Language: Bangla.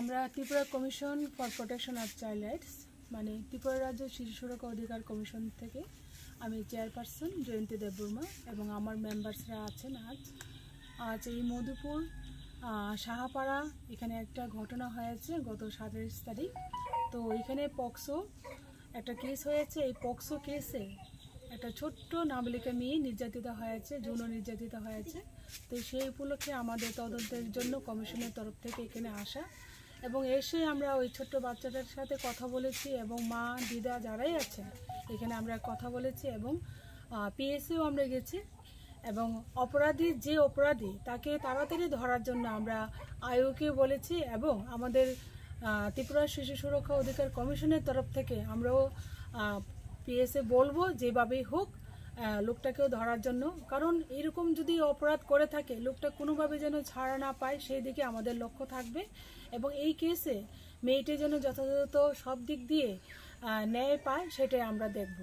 আমরা Tripura commission for protection of child rights মানে ত্রিপুরা রাজ্য শিশু সুরক্ষা অধিকার কমিশন থেকে আমি চেয়ারপারসন জয়ন্তী দেববর্মা এবং আমার মেম্বার্সরা আছেন। আজ এই মধুপুর সাহাপাড়া এখানে একটা ঘটনা হয়েছে গত 27 তারিখ। তো এখানে পক্সো একটা কেস হয়েছে। এই পক্সো কেসে একটা ছোট্ট নাবালিকা মেয়ে নির্যাতিত হয়েছে, যৌন নির্যাতিত হয়েছে। তো সেই উপলক্ষে আমাদের তদন্তের জন্য কমিশনের তরফ থেকে এখানে আসা এবং এসে আমরা ওই ছোট্ট বাচ্চাটার সাথে কথা বলেছি এবং মা দিদা যারাই আছেন এখানে আমরা কথা বলেছি এবং পিএসেও আমরা গেছি এবং যে অপরাধী তাকে তাড়াতাড়ি ধরার জন্য আমরা আইওকে বলেছি এবং আমাদের ত্রিপুরা শিশু সুরক্ষা অধিকার কমিশনের তরফ থেকে আমরাও পিএসএ বলবো যেভাবেই হোক লোকটাকেও ধরার জন্য, কারণ এরকম যদি অপরাধ করে থাকে লোকটা কোনোভাবে যেন ছাড়া না পায় সেই দিকে আমাদের লক্ষ্য থাকবে এবং এই কেসে মেয়েটি যেন যথাযথ সব দিক দিয়ে ন্যায় পায় সেটাই আমরা দেখব।